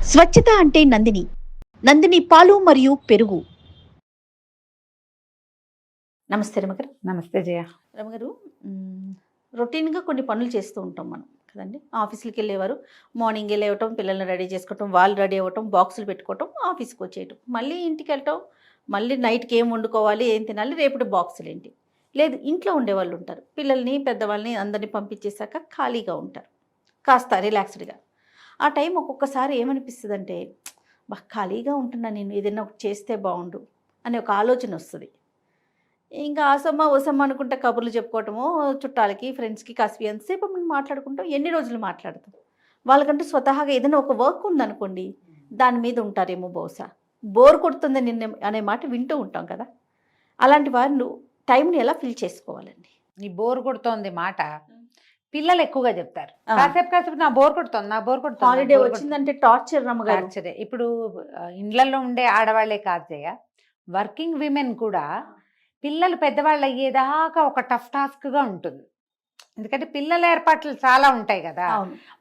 స్వచ్ఛత అంటే నందిని. నందిని పాలు మరియు పెరుగు. నమస్తే రమగారు. నమస్తే జయ. రమగారు, రొటీన్గా కొన్ని పనులు చేస్తూ ఉంటాం మనం కదండి. ఆఫీసులకి వెళ్ళేవారు మార్నింగే లేవటం, పిల్లల్ని రెడీ చేసుకోవటం, వాళ్ళు రెడీ అవ్వటం, బాక్సులు పెట్టుకోవటం, ఆఫీస్కి వచ్చేయటం, మళ్ళీ ఇంటికి వెళ్ళటం, మళ్ళీ నైట్కి ఏం వండుకోవాలి, ఏం తినాలి, రేపటి బాక్సులు ఏంటి. లేదు, ఇంట్లో ఉండేవాళ్ళు ఉంటారు, పిల్లల్ని పెద్దవాళ్ళని అందరినీ పంపించేశాక ఖాళీగా ఉంటారు, కాస్త రిలాక్స్డ్గా. ఆ టైం ఒక్కొక్కసారి ఏమనిపిస్తుంది అంటే, ఖాళీగా ఉంటున్నా, నేను ఏదైనా ఒకటి చేస్తే బాగుండు అనే ఒక ఆలోచన వస్తుంది. ఇంకా ఆసమ్మ ఓసమ్మ అనుకుంటే కబుర్లు చెప్పుకోవటము, చుట్టాలకి ఫ్రెండ్స్కి కాస్త ఎంతసేపు మనం మాట్లాడుకుంటాం, ఎన్ని రోజులు మాట్లాడతాం. వాళ్ళకంటూ స్వతహాగా ఏదైనా ఒక వర్క్ ఉందనుకోండి, దాని మీద ఉంటారేమో బహుశా. బోర్ కొడుతుంది నిన్న అనే మాట వింటూ ఉంటాం కదా. అలాంటి వారు టైంని ఎలా ఫిల్ చేసుకోవాలండి? ఈ బోర్ కొడుతోంది మాట పిల్లలు ఎక్కువగా చెప్తారు. కాసేపు నా బోర్ కొడుతుంది. హాలిడే వచ్చిందంటే టార్చర్ రమ్మగారు. టార్చరే. ఇప్పుడు ఇండ్లలో ఉండే ఆడవాళ్లే కాదు జయ, వర్కింగ్ విమెన్ కూడా పిల్లలు పెద్దవాళ్ళు అయ్యేదాకా ఒక టఫ్ టాస్క్గా ఉంటుంది. ఎందుకంటే పిల్లల ఏర్పాట్లు చాలా ఉంటాయి కదా.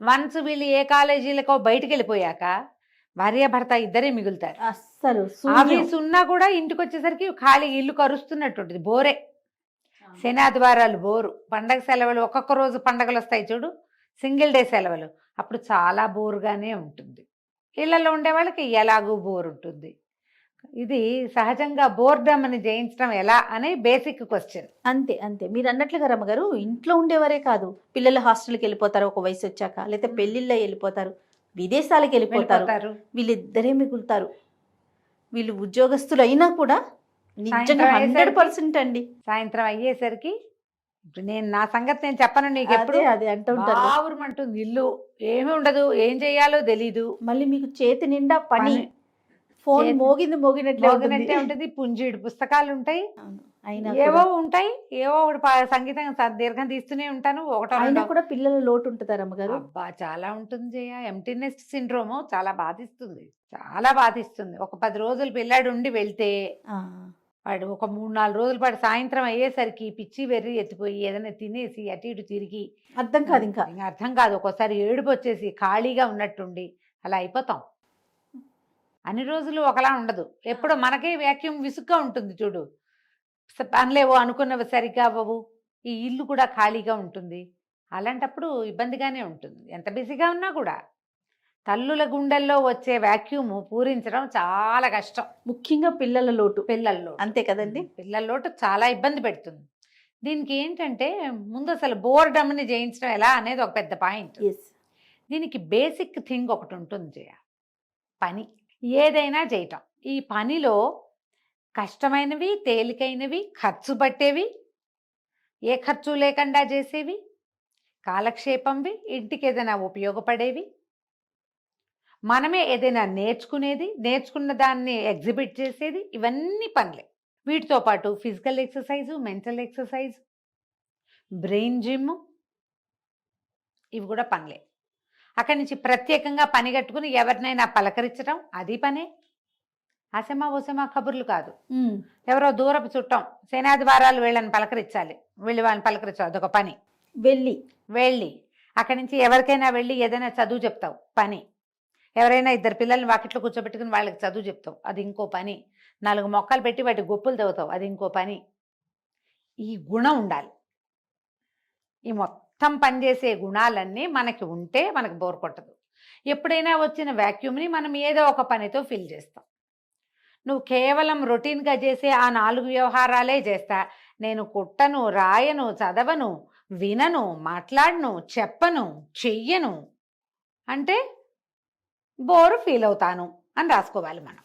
వన్స్ వీళ్ళు ఏ కాలేజీలకో బయటికి వెళ్ళిపోయాక భార్య భర్త ఇద్దరే మిగులుతారు. అస్సలు ఆఫీస్ ఉన్నా కూడా ఇంటికి వచ్చేసరికి ఖాళీ ఇల్లు కరుస్తున్నట్టుంటుంది. బోరే. శని ఆదివారాలు బోరు, పండగ సెలవులు ఒక్కొక్క రోజు పండగలు వస్తాయి చూడు, సింగిల్ డే సెలవులు, అప్పుడు చాలా బోరుగానే ఉంటుంది. ఇళ్లలో ఉండే వాళ్ళకి ఎలాగూ బోర్ ఉంటుంది. ఇది సహజంగా బోర్డమ్ని జయించడం ఎలా అనే బేసిక్ క్వశ్చన్. అంతే అంతే, మీరు అన్నట్లుగా రమ్మగారు, ఇంట్లో ఉండేవారే కాదు, పిల్లలు హాస్టల్కి వెళ్ళిపోతారు ఒక వయసు వచ్చాక, లేకపోతే పెళ్ళిళ్ళ వెళ్ళిపోతారు, విదేశాలకు వెళ్ళిపోతారు, వీళ్ళిద్దరే మిగులుతారు. వీళ్ళు ఉద్యోగస్తులు అయినా కూడా నిజంగా 100% అండి. సాయంత్రం అయ్యేసరికి ఇప్పుడు నా సంగతి నేను చెప్పను నీకు, ఎప్పుడు అది అంటూ ఉంటారు, ఆవురమంటుంది ఇల్లు, ఏమి ఉండదు, ఏం చేయాలో తెలీదు. మళ్ళీ మీకు చేతి నిండా పని, ఫోన్ మోగినట్లే ఉంటుంది, పుంజీడు పుస్తకాలు ఉంటాయి, ఏవో ఉంటాయి, ఏవో ఒకటి సంగీతం దీర్ఘం తీస్తూనే ఉంటాను. అయినా కూడా పిల్లల లోటు ఉంటుందా రమ్మగారు? అబ్బా చాలా ఉంటుంది జయ. ఎంప్టీనెస్ సిండ్రోమ్ చాలా బాధిస్తుంది, చాలా బాధిస్తుంది. ఒక 10 రోజులు పిల్లాడు ఉండి వెళ్తే వాడు ఒక 3-4 రోజుల పాటు సాయంత్రం అయ్యేసరికి పిచ్చి వెర్రి ఎత్తిపోయి ఏదైనా తినేసి అటు ఇటు తిరిగి అర్థం కాదు, ఇంకా అర్థం కాదు. ఒక్కోసారి ఏడుపు వచ్చేసి ఖాళీగా ఉన్నట్టుండి అలా అయిపోతాం. అన్ని రోజులు ఒకలా ఉండదు. ఎప్పుడో మనకే వ్యాక్యూమ్ విసుగ్గా ఉంటుంది చూడు, పనిలేవో అనుకున్నవి సరిగ్గా అవ్వవు, ఈ ఇల్లు కూడా ఖాళీగా ఉంటుంది. అలాంటప్పుడు ఇబ్బందిగానే ఉంటుంది. ఎంత బిజీగా ఉన్నా కూడా తల్లుల గుండెల్లో వచ్చే వ్యాక్యూమ్ పూరించడం చాలా కష్టం. ముఖ్యంగా పిల్లల లోటు. అంతే కదండి, పిల్లల లోటు చాలా ఇబ్బంది పెడుతుంది. దీనికి ఏంటంటే ముందు అసలు బోర్డమ్ని జయించడం ఎలా అనేది ఒక పెద్ద పాయింట్. దీనికి బేసిక్ థింగ్ ఒకటి ఉంటుంది జయ, పని ఏదైనా చేయటం. ఈ పనిలో కష్టమైనవి, తేలికైనవి, ఖర్చు పట్టేవి, ఏ ఖర్చు లేకుండా చేసేవి, కాలక్షేపంవి, ఇంటికి ఏదైనా ఉపయోగపడేవి, మనమే ఏదైనా నేర్చుకునేది, నేర్చుకున్న దాన్ని ఎగ్జిబిట్ చేసేది, ఇవన్నీ పనులే. వీటితో పాటు physical exercise, mental exercise, brain gym, ఇవి కూడా పనులే. అక్కడి నుంచి ప్రత్యేకంగా పని కట్టుకుని ఎవరినైనా పలకరించడం, అది పనే. అసమా ఓసమా కబుర్లు కాదు. ఎవరో దూరపు చుట్టం, శనాదివారాలు వీళ్ళని పలకరించాలి, వాళ్ళని పలకరించాలి, అదొక పని. వెళ్ళి అక్కడి నుంచి ఎవరికైనా వెళ్ళి ఏదైనా చదువు చెప్తావు, పని. ఎవరైనా 2 పిల్లల్ని వాకిట్లో కూర్చోబెట్టుకుని వాళ్ళకి చదువు చెప్తావు, అది ఇంకో పని. 4 మొక్కలు పెట్టి వాటి గొప్పులు తవ్వుతావు, అది ఇంకో పని. ఈ గుణం ఉండాలి. ఈ మొత్తం పనిచేసే గుణాలన్నీ మనకి ఉంటే మనకు బోర్ కొట్టదు. ఎప్పుడైనా వచ్చిన వ్యాక్యూమ్ని మనం ఏదో ఒక పనితో ఫిల్ చేస్తాం. నువ్వు కేవలం రొటీన్గా చేసే ఆ 4 వ్యవహారాలే చేస్తా, నేను కుట్టను, రాయను, చదవను, వినను, మాట్లాడను, చెప్పను, చెయ్యను అంటే బోరు ఫీల్ అవుతాను అని రాసుకోవాలి మనం.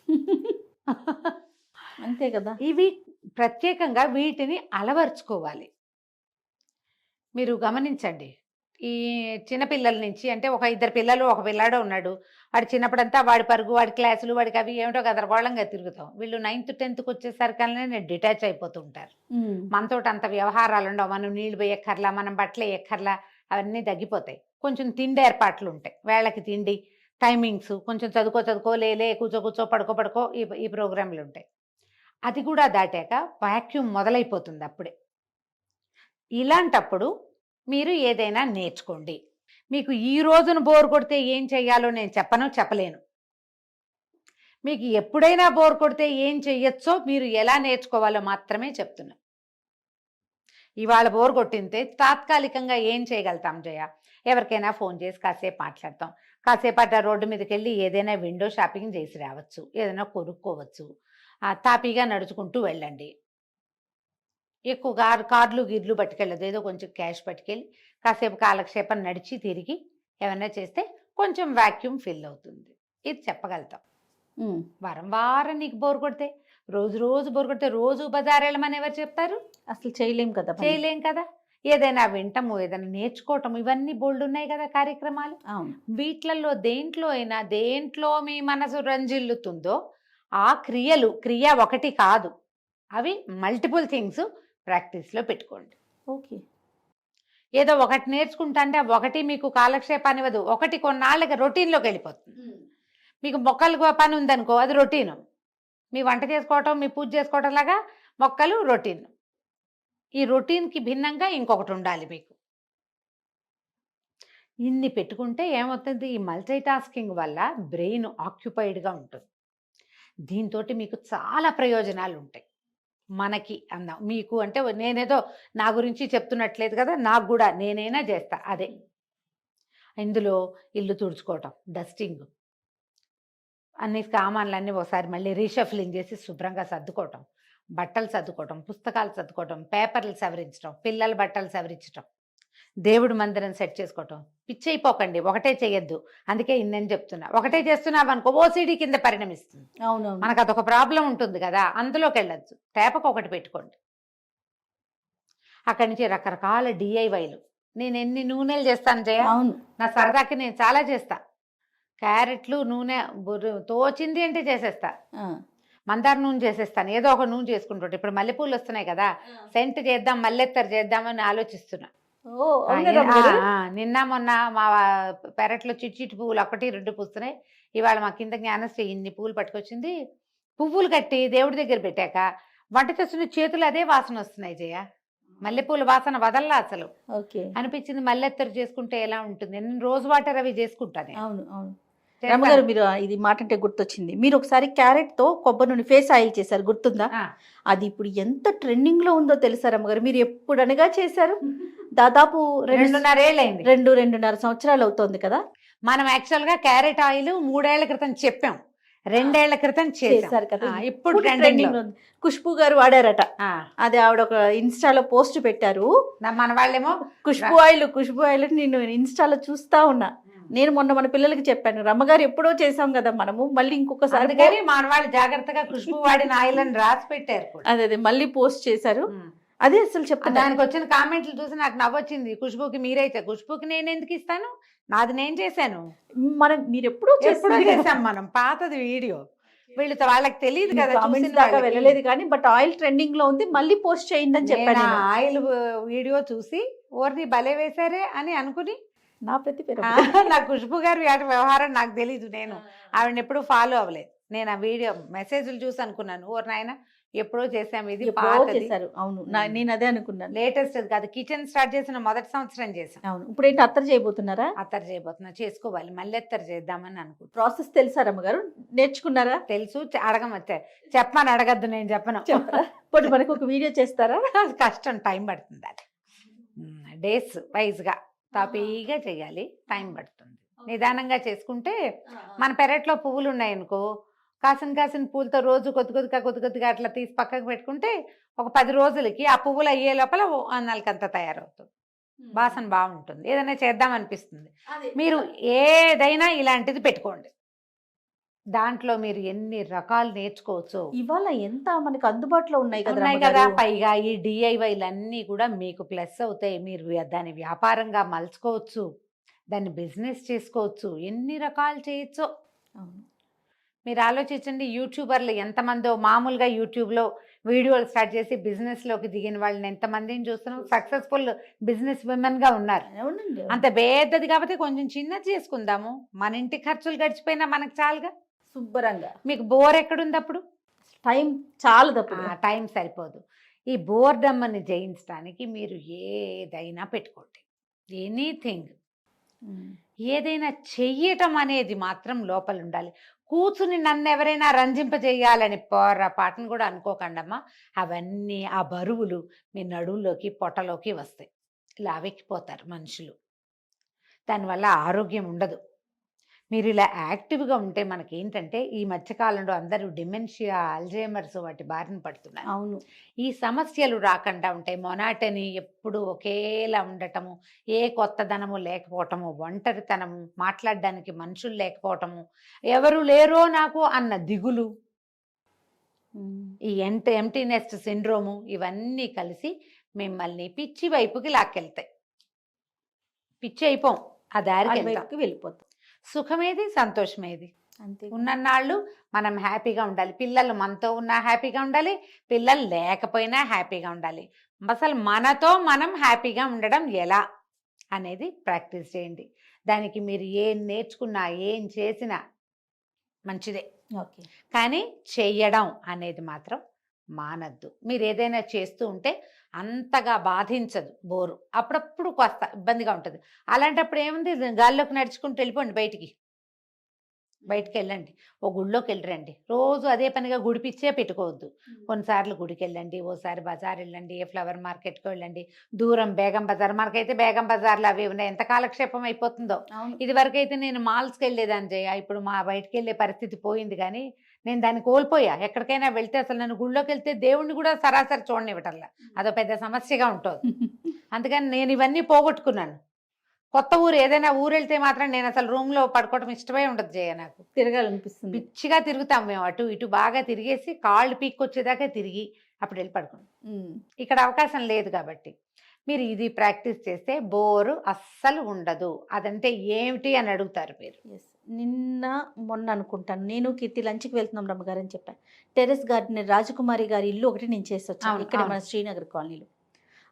అంతే కదా. ఇవి ప్రత్యేకంగా వీటిని అలవర్చుకోవాలి. మీరు గమనించండి, ఈ చిన్నపిల్లల నుంచి, అంటే ఒక 2 పిల్లలు ఒక పిల్లాడో ఉన్నాడు, వాడు చిన్నప్పుడంతా వాడి పరుగు, వాడి క్లాసులు, వాడికి అవి ఏమిటో గదరగోళంగా తిరుగుతాం. వీళ్ళు 9th 10th వచ్చేసరికల్నే డిటాచ్ అయిపోతూ ఉంటారు. మనతోటి అంత వ్యవహారాలు ఉండవు, మనం నీళ్ళు పోయక్కర్లా, మనం బట్టలు వేయక్కర్లా, అవన్నీ తగ్గిపోతాయి. కొంచెం తిండి ఏర్పాట్లు ఉంటాయి, వేళకి తిండి, టైమింగ్స్, కొంచెం చదువుకో లేలే, కూర్చో పడుకో ఈ ప్రోగ్రాంలు ఉంటాయి. అది కూడా దాటాక వాక్యూమ్ మొదలైపోతుంది అప్పుడే. ఇలాంటప్పుడు మీరు ఏదైనా నేర్చుకోండి. మీకు ఈ రోజున బోర్ కొడితే ఏం చేయాలో నేను చెప్పలేను. మీకు ఎప్పుడైనా బోర్ కొడితే ఏం చెయ్యొచ్చో మీరు ఎలా నేర్చుకోవాలో మాత్రమే చెప్తున్నా. ఇవాళ బోర్ కొట్టింటే తాత్కాలికంగా ఏం చేయగలుగుతాం జయ? ఎవరికైనా ఫోన్ చేసి కాసేపు మాట్లాడతాం, కాసేపు అట్లా రోడ్డు మీదకి వెళ్ళి ఏదైనా విండో షాపింగ్ చేసి రావచ్చు, ఏదైనా కొనుక్కోవచ్చు, తాపీగా నడుచుకుంటూ వెళ్ళండి. ఎక్కువ కార్లు గిర్లు పట్టుకెళ్ళదు, ఏదో కొంచెం క్యాష్ పట్టుకెళ్ళి కాసేపు కాలక్షేపం నడిచి తిరిగి ఏమైనా చేస్తే కొంచెం వాక్యూమ్ ఫిల్ అవుతుంది. ఇది చెప్పగలుగుతాం. వారం నీకు బోర్ కొడితే, రోజు బోర్ కొడితే రోజు బజార్ వెళ్ళమని ఎవరు చెప్తారు? అసలు చేయలేం కదా, చేయలేం కదా. ఏదైనా వింటము, ఏదైనా నేర్చుకోవటం, ఇవన్నీ బోల్డ్ ఉన్నాయి కదా కార్యక్రమాలు. వీటిలలో దేంట్లో మీ మనసు రంజిల్లుతుందో ఆ క్రియ ఒకటి కాదు, అవి మల్టిపుల్ థింగ్స్ ప్రాక్టీస్లో పెట్టుకోండి. ఓకే. ఏదో ఒకటి నేర్చుకుంటా అంటే ఒకటి మీకు కాలక్షేపాన్ని ఇవ్వదు, ఒకటి కొన్నాళ్ళకి రొటీన్లోకి వెళ్ళిపోతుంది. మీకు మొక్కలు పని ఉందనుకో, అది రొటీను. మీ వంట చేసుకోవటం, మీ పూజ చేసుకోవటం లాగా మొక్కలు రొటీన్. ఈ రొటీన్కి భిన్నంగా ఇంకొకటి ఉండాలి మీకు. ఇన్ని పెట్టుకుంటే ఏమవుతుంది, ఈ మల్టీ టాస్కింగ్ వల్ల బ్రెయిన్ ఆక్యుపైడ్గా ఉంటుంది. దీంతో మీకు చాలా ప్రయోజనాలు ఉంటాయి. మనకి అన్నాం, మీకు అంటే నేనేదో నా గురించి చెప్తున్నట్లేదు కదా, నాకు కూడా నేనైనా చేస్తా అదే. ఇందులో ఇల్లు తుడుచుకోవటం, డస్టింగ్, అన్ని సామాన్లన్నీ ఒకసారి మళ్ళీ రీషఫ్లింగ్ చేసి శుభ్రంగా సర్దుకోవటం, బట్టలు సర్దుకోవటం, పుస్తకాలు సర్దుకోవటం, పేపర్లు సవరించడం, పిల్లల బట్టలు సవరించడం, దేవుడి మందిరం సెట్ చేసుకోవటం. పిచ్చైపోకండి, ఒకటే చేయొద్దు. అందుకే ఇన్నని చెప్తున్నా. ఒకటే చేస్తున్నావు అనుకో ఓసిడి కింద పరిణమిస్తుంది. అవును, మనకు అదొక ప్రాబ్లం ఉంటుంది కదా, అందులోకి వెళ్ళొద్దు. తేపకు ఒకటి పెట్టుకోండి. అక్కడి నుంచి రకరకాల డిఐవైలు. నేను ఎన్ని నూనెలు చేస్తాను జయ, నా సరదాకి నేను చాలా చేస్తా. క్యారెట్లు నూనె తోచింది అంటే చేసేస్తా. మందార నూనె చేసేస్తాను, ఏదో ఒక నూనె చేసుకుంటుంటే. ఇప్పుడు మల్లెపూలు వస్తున్నాయి కదా, సెంట్ చేద్దాం, మల్లెత్తరు చేద్దామని ఆలోచిస్తున్నా. నిన్న మొన్న మా పెరట్లో చిట్టి పువ్వులు 1-2 పూస్తున్నాయి. ఇవాళ మా కింద జ్ఞానశ్రీ ఇన్ని పువ్వులు పట్టుకొచ్చింది. పువ్వులు కట్టి దేవుడి దగ్గర పెట్టాక వంట చేస్తున్న చేతులు అదే వాసన వస్తున్నాయి జయ. మల్లెపూల వాసన వదల్లా అసలు. అనిపించింది మల్లెత్తరు చేసుకుంటే ఎలా ఉంటుంది. నేను రోజు వాటర్ అవి చేసుకుంటాను. అవును అవును రమ్మగారు, మీరు ఇది మాట అంటే గుర్తొచ్చింది. మీరు ఒకసారి క్యారెట్ తో కొబ్బరి నూనె ఫేస్ ఆయిల్ చేశారు, గుర్తుందా? అది ఇప్పుడు ఎంత ట్రెండింగ్ లో ఉందో తెలుసా రమ్మగారు? మీరు ఎప్పుడు అనగా చేశారు? దాదాపు 2.5 సంవత్సరాలు అవుతోంది కదా. మనం యాక్చువల్ గా క్యారెట్ ఆయిల్ 3 ఏళ్ల క్రితం చెప్పాం, 2 ఏళ్ల క్రితం చేశారు కదా. ఇప్పుడు ట్రెండింగ్ ఉంది. ఖుష్బూ గారు వాడారట, అది ఆవిడ ఒక ఇన్స్టాలో పోస్ట్ పెట్టారు. మన వాళ్ళేమో ఖుష్బూ ఆయిల్ నేను ఇన్స్టాలో చూస్తా ఉన్నా. నేను మన పిల్లలకి చెప్పాను, రమ్మగారు ఎప్పుడో చేసాం కదా మనము, మళ్ళీ ఇంకొకసారి మన వాళ్ళు జాగ్రత్తగా ఖుష్బూ వాడిన ఆయిల్ అని రాసి పెట్టారు. అదే మళ్ళీ పోస్ట్ చేశారు. అదే అసలు చెప్తాను, దానికి వచ్చిన కామెంట్లు చూసి నాకు నవ్వొచ్చింది. ఖుష్బూకి మీరైతే, ఖుష్బూకి నేను ఎందుకు ఇస్తాను, నాది నేను చేశాను. మీరు ఎప్పుడో చేసాం మనం, పాతది వీడియో. వీళ్ళతో వాళ్ళకి తెలియదు కదా, వెళ్ళలేదు కానీ. బట్ ఆయిల్ ట్రెండింగ్ లో ఉంది, మళ్ళీ పోస్ట్ చేయండి అని చెప్పాను. ఆయిల్ వీడియో చూసి ఓర్ని భలే వేశారే అని అనుకుని నా ప్రతి పేరు నా ఖుష్బూ గారి వ్యవహారం నాకు తెలీదు. నేను ఆవిడని ఎప్పుడు ఫాలో అవ్వలేదు. నేను ఆ వీడియో మెసేజ్లు చూసి అనుకున్నాను, ఓర్ నాయన ఎప్పుడో చేసాము, ఇది చేశారు. అవును, నేను అదే అనుకున్నాను. లేటెస్ట్ కాదు, కిచెన్ స్టార్ట్ చేసిన మొదటి సంవత్సరం చేసాం. అవును, ఇప్పుడు ఏంటి అత్తరు చేయబోతున్నారా? అత్తరు చేయబోతున్నా, చేసుకోవాలి, మళ్ళీ అత్తరు చేద్దామని అనుకుంటున్నా. ప్రాసెస్ తెలుసా రమ్మగారు? నేర్చుకున్నారా? తెలుసు, అడగమచ్చా, చెప్పమని అడగద్దు, నేను చెప్పను. ఇప్పుడు మనకు ఒక వీడియో చేస్తారా? కష్టం, టైం పడుతుంది. అది డేస్ వైజ్గా తాపీగా చేయాలి, టైం పడుతుంది. నిదానంగా చేసుకుంటే, మన పెరట్లో పువ్వులు ఉన్నాయనుకో, కాసిన పూలతో రోజు కొద్దిగా అట్లా తీసి పక్కకు పెట్టుకుంటే ఒక 10 రోజులకి ఆ పువ్వులు అయ్యే లోపల అన్నాలకంతా తయారవుతుంది. వాసన బాగుంటుంది, ఏదైనా చేద్దాం అనిపిస్తుంది. మీరు ఏదైనా ఇలాంటిది పెట్టుకోండి, దాంట్లో మీరు ఎన్ని రకాలు నేర్చుకోవచ్చు. ఇవాళ ఎంత మనకు అందుబాటులో ఉన్నాయి కదా. పైగా ఈ డిఐవైలు అన్నీ కూడా మీకు ప్లస్ అవుతాయి. మీరు దాన్ని వ్యాపారంగా మలుచుకోవచ్చు, దాన్ని బిజినెస్ చేసుకోవచ్చు, ఎన్ని రకాలు చేయొచ్చు. మీరు ఆలోచించండి, యూట్యూబర్లు ఎంతమందో, మామూలుగా యూట్యూబ్లో వీడియోలు స్టార్ట్ చేసి బిజినెస్లోకి దిగిన వాళ్ళని ఎంతమందిని చూస్తున్నాం. సక్సెస్ఫుల్ బిజినెస్ విమెన్గా ఉన్నారు. అంత పెద్దది కాబట్టి కొంచెం చిన్నది చేసుకుందాము, మన ఇంటి ఖర్చులు గడిచిపోయినా మనకు చాలుగా, శుభ్రంగా. మీకు బోర్ ఎక్కడుంది అప్పుడు? టైం చాలదు, టైం సరిపోదు. ఈ బోర్డమ్మని జయించడానికి మీరు ఏదైనా పెట్టుకోండి, ఎనీథింగ్. ఏదైనా చెయ్యటం అనేది మాత్రం లోపల ఉండాలి. కూర్చుని నన్ను ఎవరైనా రంజింపజేయాలని పొరపాటును కూడా అనుకోకండమ్మా. అవన్నీ ఆ బరువులు మీ నడువులోకి పొట్టలోకి వస్తాయి. లావెక్కిపోతారు మనుషులు. దానివల్ల ఆరోగ్యం ఉండదు. మీరు ఇలా యాక్టివ్గా ఉంటే మనకేంటంటే ఈ మధ్యకాలంలో అందరూ డిమెన్షియా, అల్జైమర్స్ వాటి బారిన పడుతున్నారు. అవును. ఈ సమస్యలు రాకుండా ఉంటాయి. మొనాటని ఎప్పుడు ఒకేలా ఉండటము, ఏ కొత్తదనము లేకపోవటము, ఒంటరితనము, మాట్లాడడానికి మనుషులు లేకపోవటము, ఎవరు లేరో నాకు అన్న దిగులు, ఈ ఎంప్టీనెస్ సిండ్రోము, ఇవన్నీ కలిసి మిమ్మల్ని పిచ్చి వైపుకి లాక్కెళ్తాయి. పిచ్చి అయిపోం, ఆ దారికి వెళ్తాం. వైపుకి వెళ్ళిపోతాం. సుఖమేది, సంతోషమేది. అంతే. ఉన్నన్నాళ్ళు మనం హ్యాపీగా ఉండాలి. పిల్లలు మనతో ఉన్నా హ్యాపీగా ఉండాలి, పిల్లలు లేకపోయినా హ్యాపీగా ఉండాలి. అసలు మనతో మనం హ్యాపీగా ఉండడం ఎలా అనేది ప్రాక్టీస్ చేయండి. దానికి మీరు ఏం నేర్చుకున్నా, ఏం చేసినా మంచిదే. ఓకే. కానీ చెయ్యడం అనేది మాత్రం మానద్దు. మీరు ఏదైనా చేస్తూ ఉంటే అంతగా బాధించదు, బోరు. అప్పుడప్పుడు కాస్త ఇబ్బందిగా ఉంటుంది. అలాంటప్పుడు ఏముంది, గాల్లోకి నడుచుకుంటూ వెళ్ళిపోండి బయటికి. బయటికి వెళ్ళండి, ఓ గుడిలోకి వెళ్ళరండి. రోజు అదే పనిగా గుడి పిచ్చే పెట్టుకోవద్దు. కొన్నిసార్లు గుడికి వెళ్ళండి, ఓసారి బజార్ వెళ్ళండి, ఏ ఫ్లవర్ మార్కెట్కి వెళ్ళండి. దూరం బేగం బజార్, మనకైతే బేగం బజార్లు అవి ఉన్నాయి, ఎంత కాలక్షేపం అయిపోతుందో. ఇది వరకైతే నేను మాల్స్కి వెళ్ళేదాన్ని జయ, ఇప్పుడు మా బయటికి వెళ్ళే పరిస్థితి పోయింది. కానీ నేను దాన్ని కోల్పోయా. ఎక్కడికైనా వెళ్తే అసలు నన్ను గుళ్ళోకి వెళ్తే దేవుణ్ణి కూడా సరాసరి చూడనివ్వటల్లా, అదో పెద్ద సమస్యగా ఉంటుంది. అందుకని నేను ఇవన్నీ పోగొట్టుకున్నాను. కొత్త ఊరు, ఏదైనా ఊరు వెళ్తే మాత్రం నేను అసలు రూమ్లో పడుకోవడం ఇష్టమే ఉండదు జయ. నాకు తిరగాలనిపిస్తుంది. పిచ్చిగా తిరుగుతాం మేము, అటు ఇటు బాగా తిరిగేసి కాళ్ళు పీక్కొచ్చేదాకా తిరిగి అప్పుడు వెళ్ళి పడుకుంటాం. ఇక్కడ అవకాశం లేదు కాబట్టి మీరు ఇది ప్రాక్టీస్ చేస్తే బోరు అస్సలు ఉండదు. అదంటే ఏమిటి అని అడుగుతారు మీరు. నిన్న మొన్న అనుకుంటాను, నేను కీర్తి లంచ్కి వెళ్తున్నాం రమ్మగారు అని చెప్పాను. టెర్రస్ గార్డెనర్ రాజకుమారి గారి ఇల్లు ఒకటి నేను చేసి వచ్చాను ఇక్కడ మన శ్రీనగర్ కాలనీలో.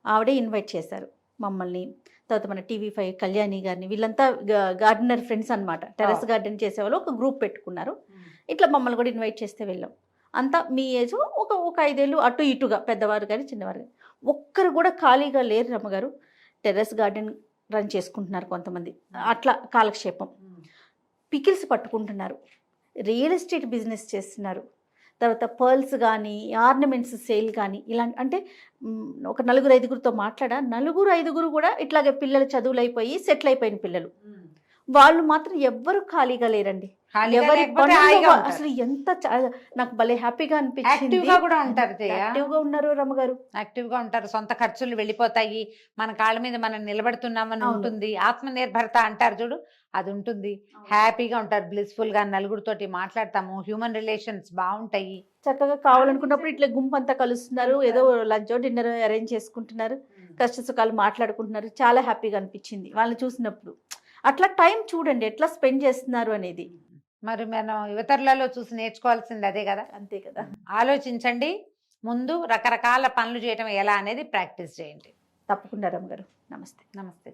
ఆవిడే ఇన్వైట్ చేశారు మమ్మల్ని, తర్వాత మన TV5 కళ్యాణి గారిని, వీళ్ళంతా గార్డెనర్ ఫ్రెండ్స్ అనమాట. టెర్రస్ గార్డెన్ చేసేవాళ్ళు ఒక గ్రూప్ పెట్టుకున్నారు. ఇట్లా మమ్మల్ని కూడా ఇన్వైట్ చేస్తే వెళ్ళాం. అంతా మీ ఏజ్, ఒక 5 ఏళ్ళు అటు ఇటుగా, పెద్దవారు కానీ చిన్నవారు కానీ. ఒక్కరు కూడా ఖాళీగా లేరు రమ్మగారు. టెర్రస్ గార్డెన్ రన్ చేసుకుంటున్నారు కొంతమంది, అట్లా కాలక్షేపం. పికిల్స్ పట్టుకుంటున్నారు, రియల్ ఎస్టేట్ బిజినెస్ చేస్తున్నారు, తర్వాత పర్ల్స్ కానీ ఆర్నమెంట్స్ సేల్ కానీ ఇలాంటి. అంటే ఒక 4-5గురితో మాట్లాడా, 4-5 కూడా ఇట్లాగే పిల్లలు చదువులు అయిపోయి సెటిల్ అయిపోయిన పిల్లలు. వాళ్ళు మాత్రం ఎవ్వరు ఖాళీగా లేరండి. ఎవరి అసలు ఎంత నాకు భలే హ్యాపీగా అనిపించింది. యాక్టివ్గా ఉన్నారు రమ్మగారు, యాక్టివ్గా ఉంటారు. సొంత ఖర్చులు వెళ్ళిపోతాయి, మన కాళ్ళ మీద మనం నిలబడుతున్నామని ఉంటుంది. ఆత్మనిర్భరత అంటారు చూడు, అది ఉంటుంది. హ్యాపీగా ఉంటారు, బ్లిస్ఫుల్ గా, నలుగురితోటి మాట్లాడతాము, హ్యూమన్ రిలేషన్స్ బాగుంటాయి. చక్కగా కావాలనుకున్నప్పుడు ఇట్లా గుంపు అంతా కలుస్తున్నారు, ఏదో లంచ్ డిన్నర్ అరేంజ్ చేసుకుంటున్నారు, కష్ట సుఖాలు మాట్లాడుకుంటున్నారు. చాలా హ్యాపీగా అనిపించింది వాళ్ళని చూసినప్పుడు. అట్లా టైం చూడండి ఎట్లా స్పెండ్ చేస్తున్నారు అనేది. మరి మనం యువతరులలో చూసి నేర్చుకోవాల్సింది అదే కదా. అంతే కదా. ఆలోచించండి, ముందు రకరకాల పనులు చేయటం ఎలా అనేది ప్రాక్టీస్ చేయండి. తప్పకుండా రమ్మగారు. నమస్తే. నమస్తే.